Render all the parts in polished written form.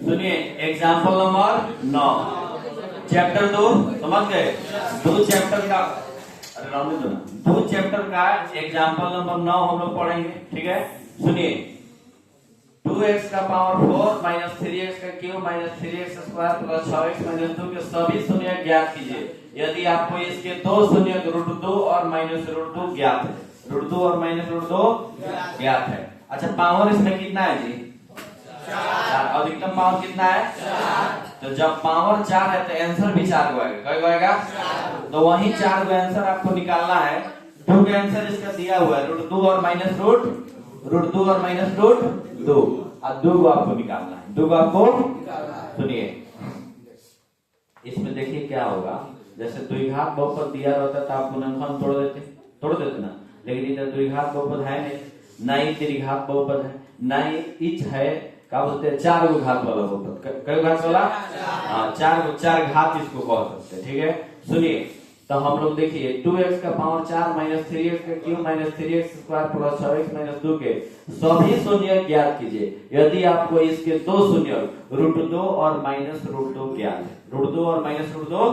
सुनिए example number 9 chapter 2 समझ गए। दो चैप्टर का दो चैप्टर का एग्जाम्पल नंबर 9 हम लोग पढ़ेंगे, ठीक है। सुनिए 2x का पावर 4 माइनस 3x का cube minus 3x square plus 6x minus 2 के सभी शून्य ज्ञात कीजिए यदि आपको इसके दो शून्य √2 और माइनस √2 ज्ञात है। √2 और माइनस √2 ज्ञात है। अच्छा पावर इसमें कितना है जी? 4। अधिकतम पावर कितना है? 4। तो जब पावर 4 है तो आंसर भी 4 को आएगा। क्या आएगा? तो वही 4 का आंसर आपको निकालना है। 2 का आंसर इसका दिया हुआ है √2 और माइनस √2 और माइनस √2 और 2 को आपको निकालना है। 2 को आपको सुनिए इसमें देखिए क्या होगा। जैसे द्विघात बहुपद दिया रहता तो आप गुणनखंड तोड़ देते ना, लेकिन इधर द्विघात बहुपद है नहीं, ना ही त्रिघात बहुपद है, ना ही इच है, क्या बोलते हैं 4 गो घात वाला बहुपद। कई घात वाला? हाँ 4 घात इसको कह सकते हैं, ठीक है। सुनिए तो हम लोग देखिए 2x का पावर 4 माइनस 3x का cube minus 3x square plus 6x minus 2 के सभी शून्य ज्ञात कीजिए यदि आपको इसके दो शून्य √2 और माइनस √2 ज्ञात है। √2 और माइनस √2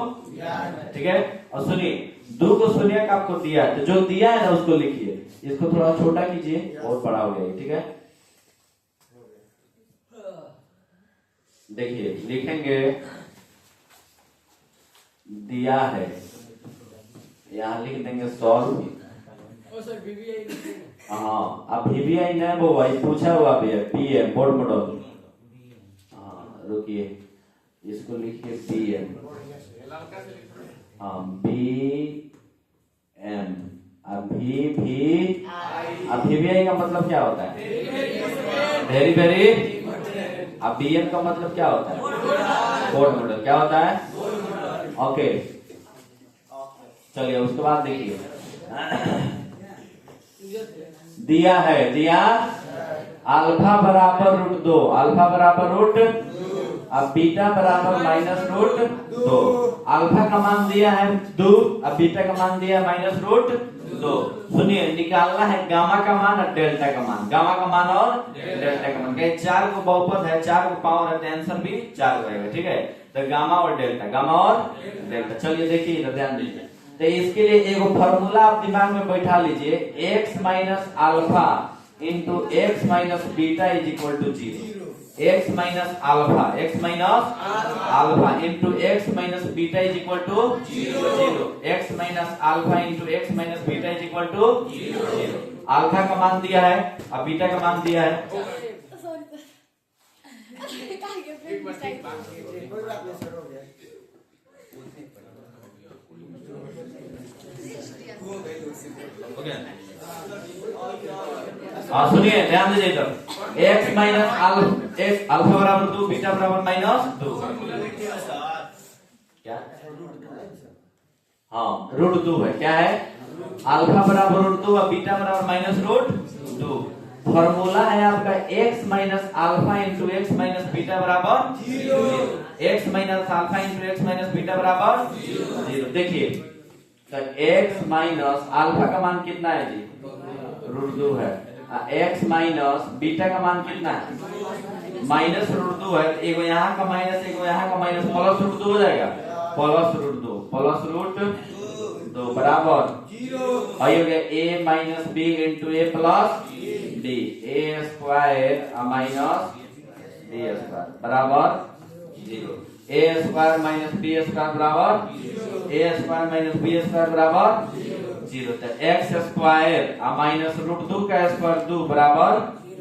ठीक है। और सुनिए 2 को शून्य का आपको दिया है, तो जो दिया है ना उसको लिखिए, इसको थोड़ा छोटा कीजिए, बहुत बड़ा हो गया, ठीक है। देखिए लिखेंगे दिया है, यहाँ लिख देंगे सॉल्व। हाँ अब VBI नहीं वो भाई पूछा हुआ भी है, PM बोर्ड मॉडल। हाँ रुकिए इसको लिखिए PM। हाँ BM। अब VBI का मतलब क्या होता है? Very very. अब BM का मतलब क्या होता है? Board model. क्या होता है? ओके चलिए उसके बाद देखिए दिया है, दिया अल्फा बराबर √2, अल्फा बराबर अब बीटा बराबर माइनस √2। अल्फा का मान दिया है 2, अब बीटा का मान दिया है माइनस √2। सुनिए निकालना है गामा का मान और डेल्टा का मान, गामा का मान और डेल्टा का मान। कहीं 4 को बहुपद है, 4 को पावर है तो आंसर भी 4 रहेगा, ठीक है। तो गामा और डेल्टा, गामा और डेल्टा। चलिए देखिए इधर ध्यान दीजिए। तो इसके लिए एक फॉर्मूला आप दिमाग में बैठा लीजिए, x minus alpha into x minus beta is equal to 0। x minus alpha into x minus beta is equal to 0। x minus alpha into x minus beta is equal to 0। Alpha का मान दिया है और beta का मान दिया है। सुनिए ध्यान दीजिए इधर, x माइनस अल्फा बराबर 2 बीटा बराबर माइनस 2। क्या? हाँ √2 है। क्या है? अल्फा बराबर √2 और बीटा बराबर माइनस √2। फॉर्मूला है आपका x minus alpha into x minus beta बराबर 0। x minus alpha into x minus beta बराबर 0। देखिए तो x माइनस अल्फा का मान कितना है जी? √2 है। x माइनस बीटा का मान कितना है? माइनस √2 है। एक यहाँ का माइनस एक यहाँ का माइनस, प्लस √2 हो जाएगा, प्लस √2 बराबर 0। हो गया a minus b into a plus d, a square minus b square बराबर 0। a square minus b square बराबर a square minus b square बराबर 0। तो x स्क्वायर माइनस √2 का स्क्वायर 2 बराबर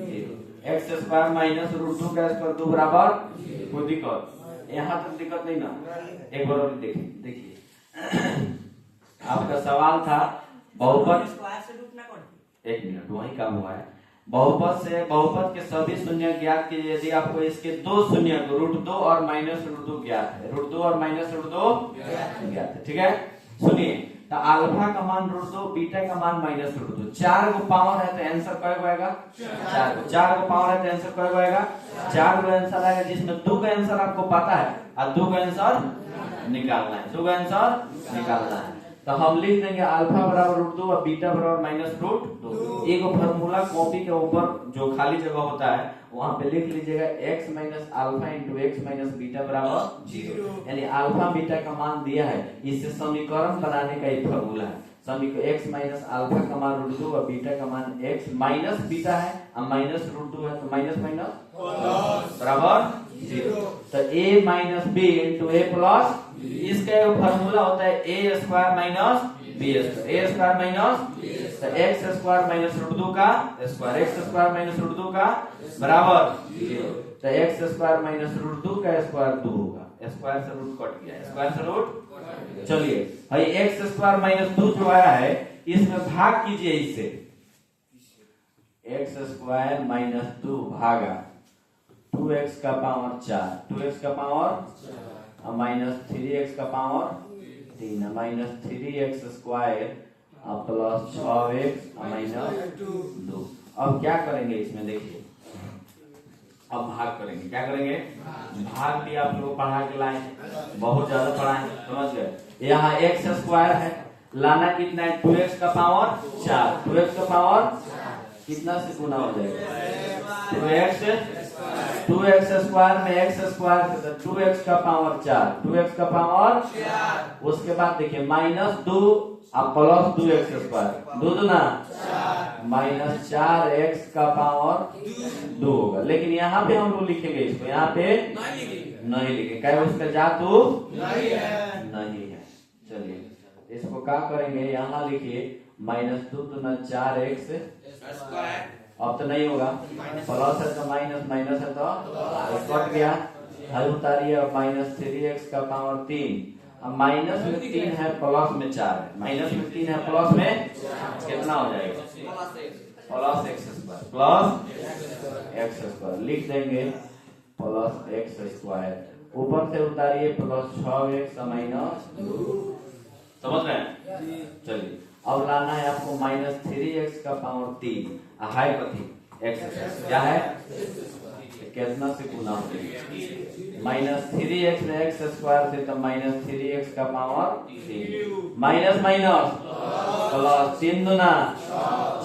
0। x स्क्वायर माइनस √2 का स्क्वायर 2 बराबर। कोई दिक्कत? यहाँ तक दिक्कत नहीं ना? एक बार और देखिए आपका सवाल था बहुपद, एक मिनट वही काम हुआ है। बहुपद के सभी शून्य ज्ञात कीजिए यदि आपको इसके दो शून्य √2 और माइनस √2 ज्ञात है। √2 और माइनस √2 ज्ञात है, ठीक है। सुनिए तो अल्फा का मान √2, बीटा का मान माइनस √2। 4 को पावर है तो आंसर क्या आएगा? 4 को पावर है तो आंसर क्या आएगा? 4 को आंसर आएगा, जिसमें 2 का आंसर आपको पता है और 2 का आंसर निकालना है, 2 का आंसर निकालना है। तो हम लिख देंगे अल्फा बराबर √2 और बीटा बराबर -√2। एक फार्मूला कॉपी के ऊपर जो खाली जगह होता है वहां पे लिख लीजिएगा x minus alpha into x minus beta बराबर 0। यानी अल्फा बीटा का मान दिया है, इससे समीकरण बनाने का एक फार्मूला है। समीकरण x माइनस अल्फा का मान √2 और बीटा का मान x माइनस बीटा है और -√2 है, तो माइनस माइनस बराबर 0। तो a minus b into a plus, इसका एक फार्मूला होता है a square minus b square, a square minus तो x स्क्वायर माइनस √2 का स्क्वायर, x स्क्वायर माइनस √2 का बराबर 0। तो x स्क्वायर माइनस √2 का स्क्वायर 2 होगा, स्क्वायर से रूट कट गया, स्क्वायर से रूट। चलिए भाई x स्क्वायर माइनस 2 जो आया है इसमें भाग कीजिए, इससे x स्क्वायर माइनस 2 भागा 2x का पावर 4, 2x का पावर माइनस 3x का power 3, minus 3x square plus 6x minus 2। अब क्या करेंगे इसमें, देखिए अब भाग करेंगे। क्या करेंगे, भाग भी आप लोग पढ़ा के लाए, बहुत ज्यादा पढ़ाए, समझ गए। यहाँ x स्क्वायर है, लाना कितना है 2x का पावर 4, 2x का पावर कितना से गुना हो जाएगा 2x स्क्वायर में x स्क्वायर से 2x का पावर 4, 2x का पावर 4। उसके बाद देखिए -2 अब प्लस 2x स्क्वायर, 2 दूना माइनस 4x का पावर 2 होगा। लेकिन यहाँ पे हम लोग लिखेंगे इसको, यहाँ पे नहीं लिखेंगे, क्या उसका जादू नहीं है। चलिए इसको क्या करेंगे, यहाँ लिखिए -2 दूना 4x स्क्वायर, अब तो नहीं होगा, प्लस है तो माइनस, माइनस है तो कट गया, हल उतारिए, -3x का पावर 3, अब माइनस में 3 है प्लस में 4 है, माइनस में 3 है प्लस में कितना हो जाएगा plus x square, plus x square लिख देंगे प्लस x स्क्वायर, ऊपर से उतारिए प्लस 6x माइनस 2। समझ रहे हैं। चलिए अब लाना है आपको -3x का पावर 3, हाई कथी x क्या है, कितना से गुना हो जाएगा -3x में x स्क्वायर से, तो -3x का पावर 3 माइनस माइनस प्लस 3 दूना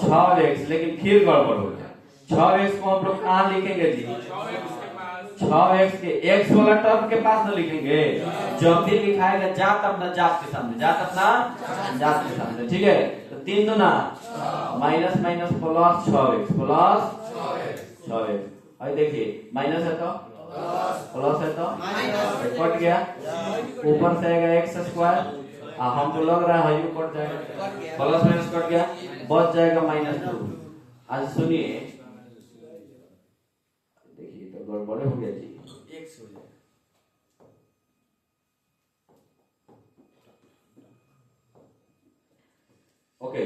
6x, लेकिन फिर गड़बड़ हो गया। 6x को हम लोग कहाँ लिखेंगे जी, 6x के x वाला टर्म के पास न लिखेंगे, जब भी लिखाएगा जात अपना जात के सामने, जात अपना जात के सामने, ठीक है। तो 3 दूना minus minus plus 6x, plus 6x, और देखिए माइनस है तो प्लस है तो कट गया, ऊपर से आएगा x स्क्वायर, हमको लग रहा है यू कट जाएगा, प्लस माइनस कट गया, बच जाएगा -2। आज सुनिए, देखिए तो गड़बड़ हो गया जी, x हो जाएगा ओके,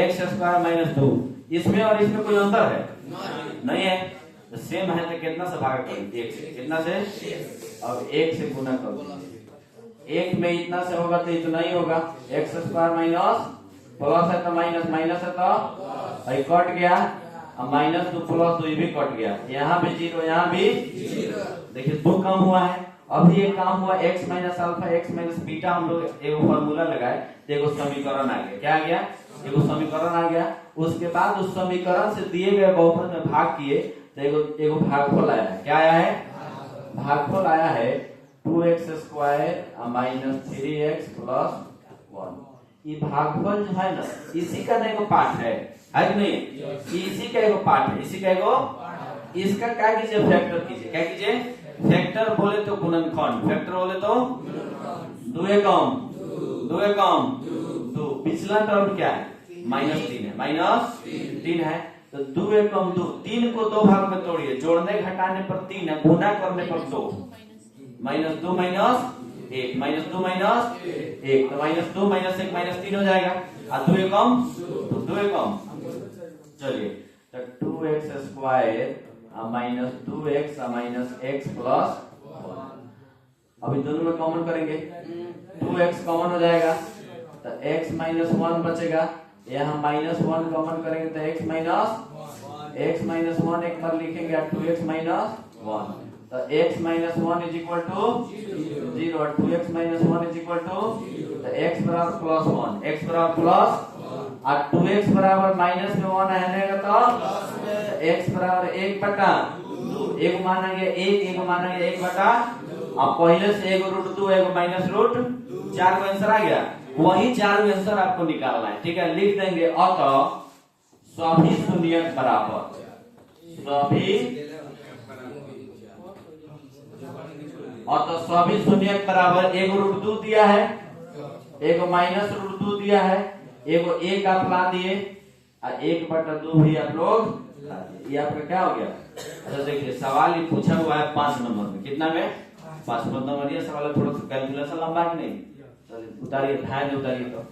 x स्क्वायर माइनस 2, इसमें और इसमें कोई अंतर है नहीं है, तो सेम है, तो कितना से भाग करेंगे, 1 से, कितना से, अब 1 से गुना कर दीजिए, 1 में इतना से होगा तो इतना ही होगा, x स्क्वायर माइनस प्लस है तो माइनस, माइनस है तो कट गया, अब -2 प्लस 2 भी कट गया, यहाँ भी 0, यहाँ भी 0। देखिए 2 कम हुआ है, अभी एक काम हुआ x minus alpha x minus beta, हम लोग एक फार्मूला लगाए, देखो समीकरण आ गया, क्या आ गया, एगो समीकरण आ गया। उसके बाद उस समीकरण से दिए गए बहुपद में भाग किए तो एगो भागफल आया है, क्या आया है, भागफल आया है 2x square minus 3x plus 1। ये भागफल जो है ना, इसी का ना एगो पार्ट है कि नहीं, इसी का एगो पार्ट है, इसी का एगो, इसका क्या कीजिए, फैक्टर कीजिए, क्या कीजिए, फैक्टर बोले तो गुणनखंड, फैक्टर बोले तो 2 एकम 2 एकम 2, पिछला टर्म क्या है -3 है, -3 है, तो 2 एकम 2, 3 को 2 भाग में तोड़िए, जोड़ने घटाने पर 3 है, गुना करने पर 2, -2 -1, -2 -1, तो -2 -1 -3 हो जाएगा, और 2 एकम 2 एकम। चलिए तो 2x square minus 2x minus x plus 1, अभी दोनों में कॉमन करेंगे, 2x कॉमन हो जाएगा तो x माइनस 1 बचेगा, यहाँ -1 कॉमन करेंगे तो x माइनस 1 एक बार लिखेंगे 2x माइनस 1, तो x minus 1 is equal to 0 और 2x minus 1 is equal to तो x बराबर प्लस 1 x बराबर प्लस और 2x बराबर माइनस में 1 आएगा तो x बराबर 1 बटा 2 एक माना गया 1 एक माना गया 1 बटा अब पहले से 1 रूट 2 1 माइनस रूट 4 का आंसर आ गया वही 4 का आंसर आपको निकालना है ठीक है लिख देंगे अतः सभी शून्यक बराबर सभी शून्यक बराबर 1 रूट 2 दिया है 1 माइनस रूट 2 दिया है 1 आप ला दिए और 1 बटा 2 भी आप लोग ये आपका क्या हो गया अच्छा देखिए सवाल ये पूछा हुआ है 5 नंबर में कितना में 5 नंबर ये सवाल थोड़ा सा कैलकुलेशन लंबा है कि नहीं चलिए उतारिए ध्यान उतारिए तो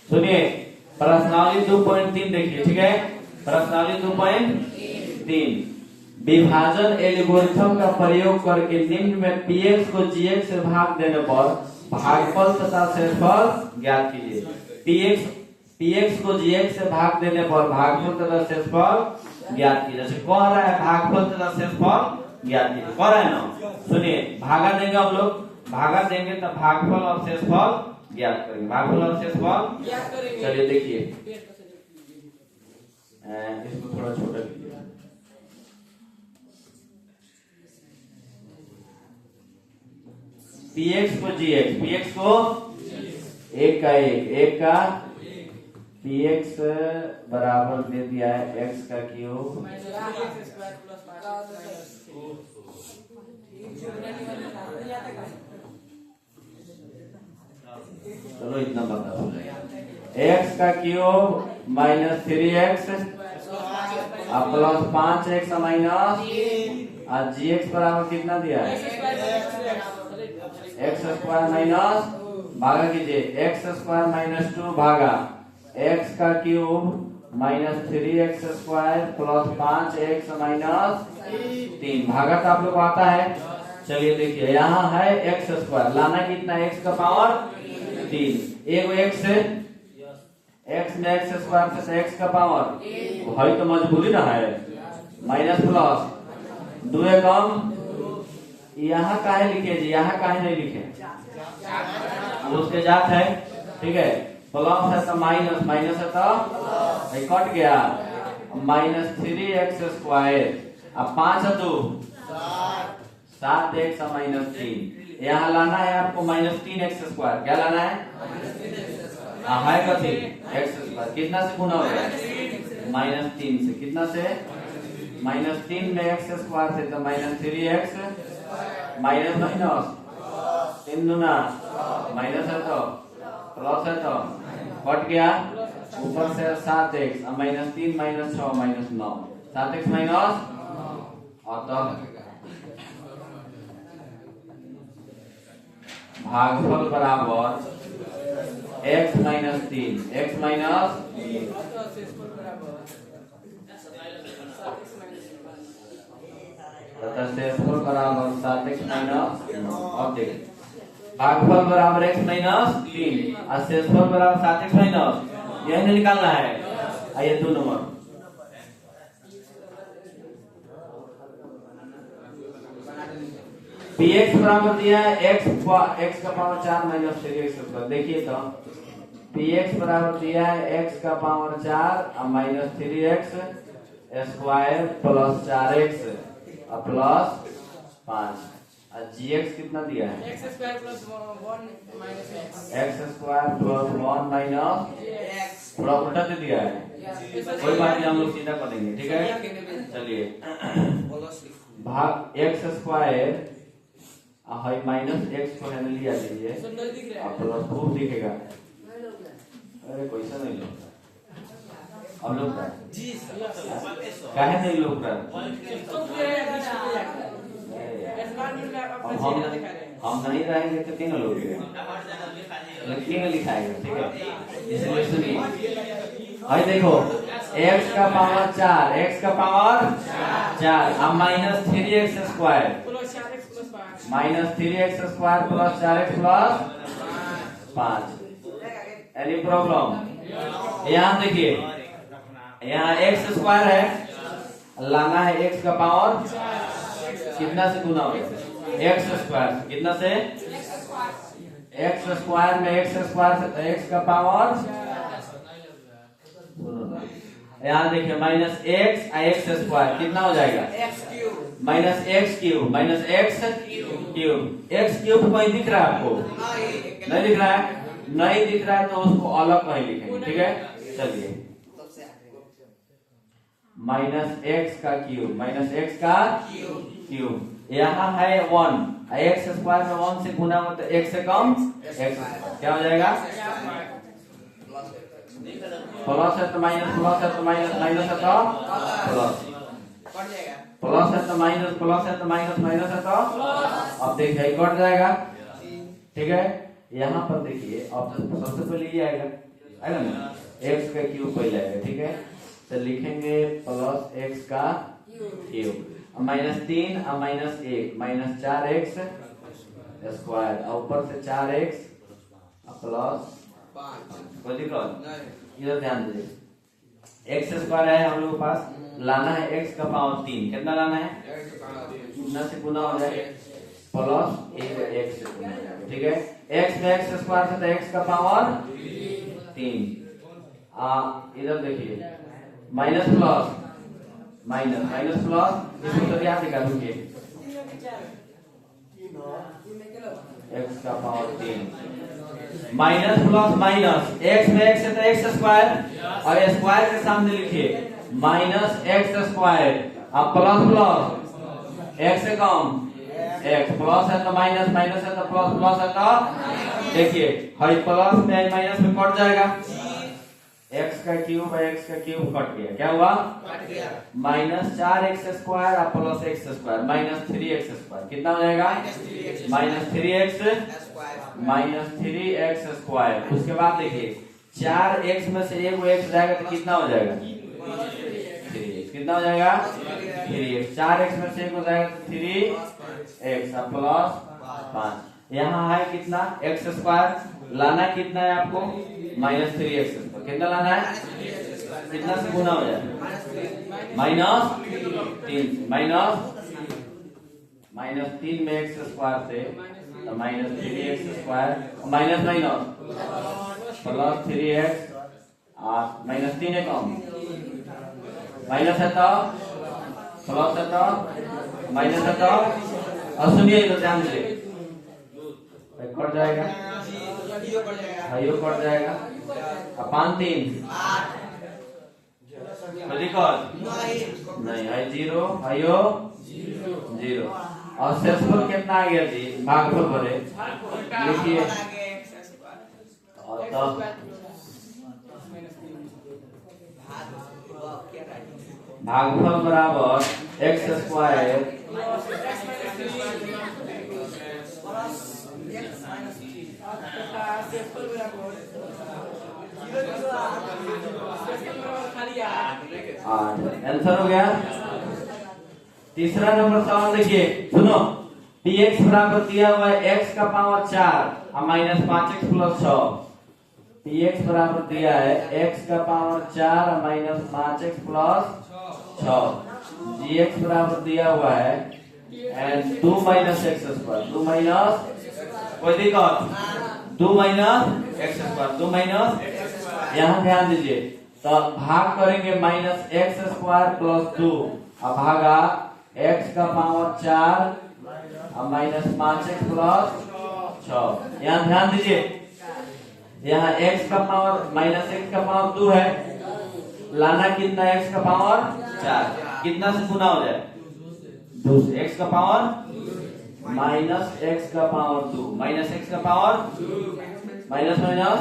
सुनिए प्रश्नावली 2.3 देखिए ठीक है प्रश्नावली 2.3 विभाजन एल्गोरिथम का प्रयोग करके निम्न में px को gx से भाग देने पर भागफल तथा शेषफल ज्ञात कीजिए px को gx से भाग देने पर भागफल तथा शेषफल ज्ञात कीजिए जैसे कह रहा है भागफल तथा शेषफल ज्ञात कीजिए कह रहा है ना सुनिए भागा देंगे हम लोग भागा देंगे तो भागफल और शेषफल ज्ञात करेंगे भागफल और शेषफल ज्ञात करेंगे चलिए देखिए इसको थोड़ा छोटा कीजिए px को एक का एक का px बराबर दे दिया है x का क्यूब चलो इतना बताओ x का cube minus 3x plus 5x minus और gx बराबर कितना दिया है x स्क्वायर माइनस भागा कीजिए x स्क्वायर माइनस 2 भागा x का cube minus 3x square plus 5x minus 3 भागा तो आप लोग आता है चलिए देखिए यहाँ है x स्क्वायर लाना कितना x का पावर 3 एक x से x में x स्क्वायर से x का पावर भाई तो मजबूरी ना है माइनस प्लस 2 कम यहाँ काहे लिखे जी यहाँ काहे नहीं लिखे उसके जात है ठीक है प्लस है तो माइनस माइनस है तो कट गया माइनस 3x स्क्वायर अब 5 है तो 7x माइनस 3 यहाँ लाना है आपको माइनस 3x स्क्वायर क्या लाना है है कथी x स्क्वायर कितना से गुना हो गया माइनस 3 से कितना से माइनस 3 में x स्क्वायर से तो माइनस 3x माइनस माइनस 3 दूना माइनस है तो प्लस है तो कट गया ऊपर से 7x minus 3 minus 6 minus 9 7x minus और तो भागफल बराबर x माइनस 3 x माइनस तथा शेषफल बराबर 7x माइनस और देखिए भागफल बराबर x माइनस 3 और शेषफल बराबर 7x माइनस यही निकालना है आइए 2 नंबर px बराबर दिया है x का पावर 4 माइनस 3x देखिए तो px बराबर दिया है x का पावर 4 और minus 3x square plus 4x plus 5 और gx कितना दिया है x square plus 1 minus x square plus 1 minus थोड़ा उल्टा दे दिया है कोई बात नहीं हम लोग सीधा करेंगे ठीक है चलिए भाग x square high minus x को हैंडल लिया लीजिए अब प्लस खूब दिखेगा अरे कोई सा नहीं लोग अब लोग काहे नहीं लोग अब हम हम नहीं रहेंगे तो किन लोग किन लिखाएगा, ठीक है। इसलिए सुनिए, अरे देखो x का पावर 4, x का पावर 4 अब minus 3x square minus 3x square plus 4x plus 5। Any problem? यहाँ देखिए, यहाँ x स्क्वायर है, लाना है x का पावर कितना से गुना होगा, x स्क्वायर कितना से, x स्क्वायर में x स्क्वायर से x का पावर, यहाँ देखिए माइनस x x स्क्वायर कितना हो जाएगा, minus x cube minus x cube. x cube कहीं दिख रहा है आपको? नहीं दिख रहा है, नहीं दिख रहा है तो उसको अलग कहीं लिखेंगे, ठीक है। चलिए माइनस x का क्यूब माइनस x का क्यूब, यहाँ है 1, x स्क्वायर में 1 से गुना हो तो x से कम x क्या हो जाएगा, प्लस है तो माइनस, प्लस है तो माइनस, माइनस है तो प्लस, प्लस है तो माइनस, प्लस है तो माइनस, माइनस है तो, अब देखिए कट जाएगा, ठीक है। यहाँ पर देखिए अब सबसे पहले ये आएगा ना, x का क्यूब पहले आएगा, ठीक है। तो लिखेंगे प्लस x का क्यूब, माइनस 3 और माइनस 1 माइनस 4x स्क्वायर, ऊपर से 4x प्लस 5। कोई दिक्कत? इधर ध्यान दीजिए, x स्क्वायर है हम लोग के पास, लाना है x का पावर 3, कितना लाना है, कितना से गुना हो जाएगा, प्लस 1x से गुना हो जाएगा, ठीक है। x में x स्क्वायर से तो x का पावर 3, इधर देखिए minus plus minus minus plus, इसको तो याद दिखा दूंगे, x का power 3 minus plus minus, x में x है तो x स्क्वायर, और स्क्वायर के सामने लिखिए माइनस x स्क्वायर, अब प्लस प्लस x से कम x, प्लस है तो माइनस, माइनस है तो प्लस, प्लस है तो, देखिए हाई प्लस में माइनस में कट जाएगा, x का क्यूब है, x का क्यूब कट गया, क्या हुआ, माइनस 4x स्क्वायर और plus x square minus 3x square कितना हो जाएगा, माइनस 3x स्क्वायर। उसके बाद देखिए 4x में से एक x जाएगा तो कितना हो जाएगा, 3x, कितना हो जाएगा 3x, 4x में से एक हो जाएगा तो 3x प्लस 5। यहाँ है कितना x स्क्वायर, लाना कितना है आपको, माइनस 3x स्क्वायर, कितना लाना है, कितना से गुना हो जाएगा, माइनस 3, माइनस 3 में x स्क्वायर से तो minus 3x square, minus minus plus 3x और माइनस 3 है कम, माइनस है तो प्लस है तो माइनस है तो, और सुनिए तो ध्यान दीजिए कट जाएगा, हाइयो कट जाएगा, 5 3 नहीं है 0, हाइयो 0, और शेषफल कितना आ गया जी, भागफल भरे लिखिए, और तब भागफल बराबर x स्क्वायर आंसर हो गया। तीसरा नंबर सवाल देखिए, सुनो, px बराबर दिया हुआ है x का पावर 4 और माइनस 5x प्लस 6, px बराबर दिया है x का पावर 4 और माइनस 5x प्लस 6, gx बराबर दिया हुआ है 2 माइनस x स्क्वायर, 2 माइनस, कोई दिक्कत, 2 माइनस x स्क्वायर, 2 माइनस, यहाँ ध्यान दीजिए, तो भाग करेंगे माइनस x स्क्वायर प्लस 2 और भागा x का पावर 4 और माइनस 5x प्लस 6। यहाँ ध्यान दीजिए, यहाँ x का पावर माइनस x का पावर 2 है, लाना कितना x का पावर 4, कितना से गुना हो जाए, 2 से, x का पावर माइनस x का पावर 2 माइनस x का पावर माइनस माइनस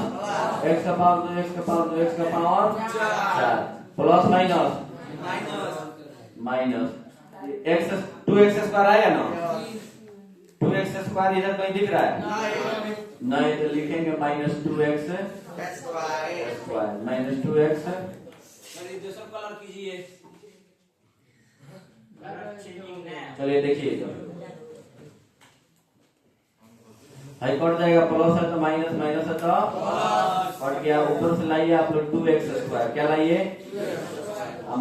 x का पावर 2 x का पावर 2 x का power 4 plus minus minus x 2x square आएगा ना, 2x स्क्वायर इधर कहीं दिख रहा है? नहीं, तो लिखेंगे minus 2x square minus 2x। दूसरा कलर कीजिए। चलिए देखिए, हाई कट जाएगा, प्लस है तो माइनस, माइनस है तो कट गया। ऊपर से लाइए आप लोग 2x स्क्वायर, क्या लाइए?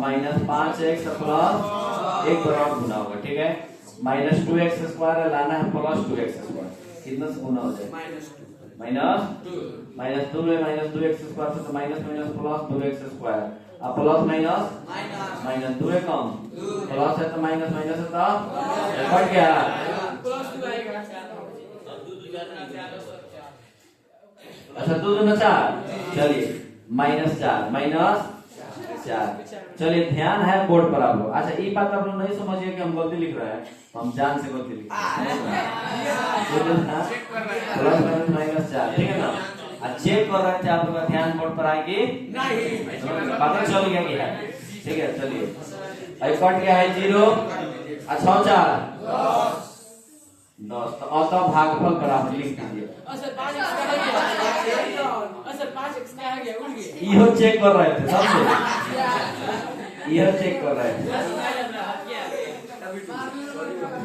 माइनस 5x प्लस एक बराबर गुना होगा, ठीक है। माइनस 2x स्क्वायर लाना है प्लस 2x स्क्वायर, कितना से गुना हो जाएगा? माइनस 2 में माइनस 2x स्क्वायर से तो minus minus plus 2x square, अब प्लस माइनस माइनस 2 कम प्लस है तो माइनस माइनस है तो कट गया। अच्छा 2 दूना 4, चलिए माइनस 4 माइनस 4। चलिए ध्यान है बोर्ड पर आप लोग। अच्छा ये बात आप लोग नहीं समझिए कि हम गलती लिख रहे हैं, हम जान से गलती लिख रहे हैं। प्लस माइनस माइनस 4, ठीक है ना। चेक कर रहे थे आप लोग का ध्यान बोर्ड पर आएगी नहीं, पता चल गया कि है, ठीक है। चलिए कट गया है 0। अच्छा 4 10, तो अतः भागफल बराबर लिख दीजिए। इहो चेक कर रहे थे सबसे, इहो चेक कर रहे थे।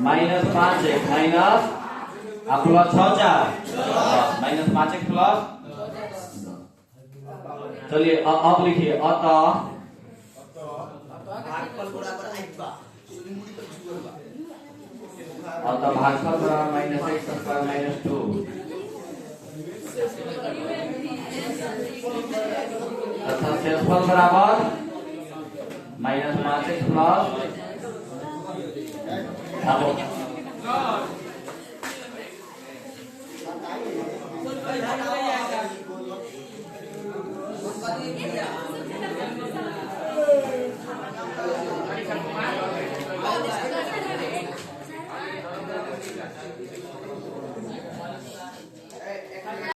Minus 5x minus plus 6 4 minus 5x plus. चलिए अब लिखिए अतः भागफल बराबर माइनस x स्क्वायर माइनस 2 तथा शेषफल बराबर माइनस 5x प्लस